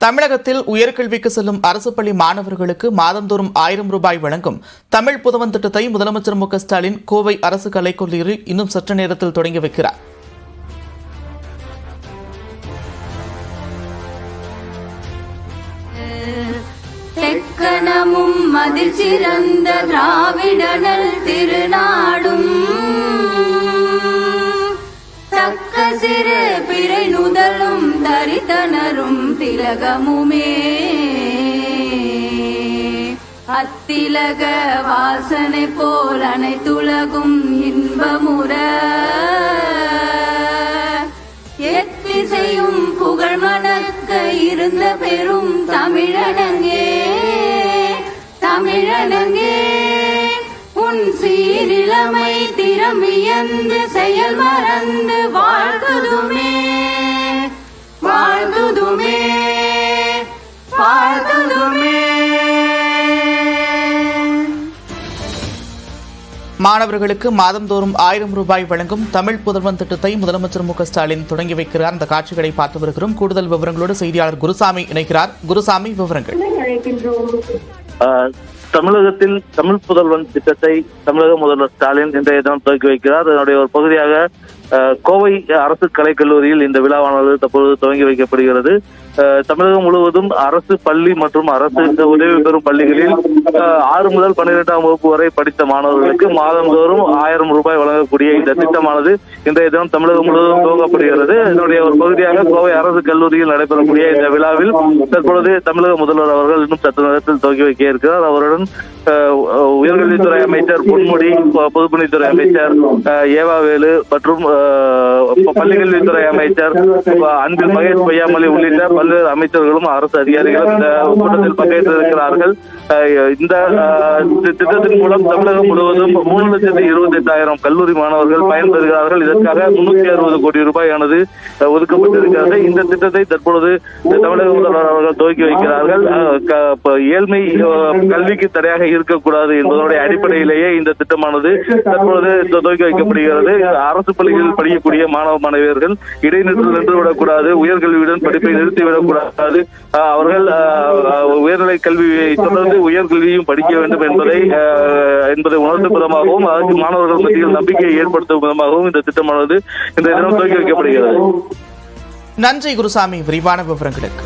தமிழகத்தில் உயர்கல்விக்கு செல்லும் அரசு பள்ளி மாணவர்களுக்கு மாதந்தோறும் 1000 ரூபாய் வழங்கும் தமிழ் புதவன் திட்டத்தை முதலமைச்சர் மு.க.ஸ்டாலின் கோவை அரசு கலைக்கல்லூரியில் இன்னும் சற்று நேரத்தில் தொடங்கி வைக்கிறார். தெக்கணமும் மதில் சிறந்த திராவிடனல் திருநாடும் தக்க சிறு பிறை நுதலும் தரித்தனரும் திலகமுமே அத்திலக வாசனை போல் அனைத்துலகும் இன்பமுற எத்திசையும் புகழ் மணக்க இருந்த பெரும் தமிழனங்கே தமிழனங்கே உன் சீரிழமை திறமியந்து செயல் மறந்து வாழ்த்துதுமே வாழ்த்துதுமே வாழ்த்துதுமே. மாணவர்களுக்கு மாதந்தோறும் 1000 ரூபாய் வழங்கும் தமிழ் புதல்வன் திட்டத்தை முதலமைச்சர் மு.க.ஸ்டாலின் தொடங்கி வைக்கிறார். அந்த காட்சிகளை பார்த்து வருகிறோம். கூடுதல் விவரங்களோடு செய்தியாளர் குருசாமி இணைக்கிறார். குருசாமி, விவரங்கள். தமிழகத்தில் தமிழ் புதல்வன் திட்டத்தை தமிழக முதல்வர் ஸ்டாலின் இன்றைய தினம் துவக்கி வைக்கிறார். அதனுடைய ஒரு பகுதியாக கோவை அரசு கலைக்கல்லூரியில் இந்த விழாவானது தற்போது துவங்கி வைக்கப்படுகிறது. தமிழகம் முழுவதும் அரசு பள்ளி மற்றும் அரசு உதவி பெறும் பள்ளிகளில் 6 முதல் 12ஆம் வகுப்பு வரை படித்த மாணவர்களுக்கு மாதந்தோறும் 1000 ரூபாய் வழங்கக்கூடிய இந்த திட்டமானது இன்றைய தினம் தமிழகம் முழுவதும் துவங்கப்படுகிறது. இதனுடைய ஒரு பகுதியாக கோவை அரசு கல்லூரியில் நடைபெறக்கூடிய இந்த விழாவில் தற்பொழுது தமிழக முதல்வர் அவர்கள் இன்னும் சற்று நேரத்தில் துவக்கி வைக்க இருக்கிறார். அவருடன் உயர்கல்வித்துறை அமைச்சர் பொன்முடி, பொதுப்பணித்துறை அமைச்சர் ஏவாவேலு மற்றும் பள்ளிக்கல்வித்துறை அமைச்சர் அன்பில் மகேஷ் பொய்யாமொழி உள்ளிட்ட பல்வேறு அமைச்சர்களும் அரசு அதிகாரிகளும் இந்த கூட்டத்தில் பங்கேற்றிருக்கிறார்கள். இந்த திட்டத்தின் மூலம் தமிழகம் முழுவதும் 3,28,000 கல்லூரி மாணவர்கள் பயன்பெறுகிறார்கள். இதற்காக 360 கோடி ரூபாயானது ஒதுக்கப்பட்டிருக்கிறது. இந்த திட்டத்தை தற்பொழுது தமிழக முதல்வர் அவர்கள் துவக்கி வைக்கிறார்கள். ஏழ்மை கல்விக்கு தடையாக இருக்கக்கூடாது என்பதனுடைய அடிப்படையிலேயே இந்த திட்டமானது தற்பொழுது துவக்கி வைக்கப்படுகிறது. அரசு பள்ளிகளில் படிக்கக்கூடிய மாணவ மாணவியர்கள் இடைநிற்றல் நின்றுவிடக்கூடாது, உயர்கல்வியுடன் படிப்பை நிறுத்திவிடக்கூடாது, அவர்கள் உயர்நிலை கல்வியை தொடர்ந்து உயர்கல்வியும் படிக்க வேண்டும் என்பதை உணர்த்தும் விதமாகவும் அதற்கு மாணவர்கள் மத்தியில் நம்பிக்கையை ஏற்படுத்தும் விதமாகவும் இந்த திட்டமானது இந்த தினம் துவக்கி வைக்கப்படுகிறது. நன்றி குருசாமி, விரிவான விவரங்களுக்கு.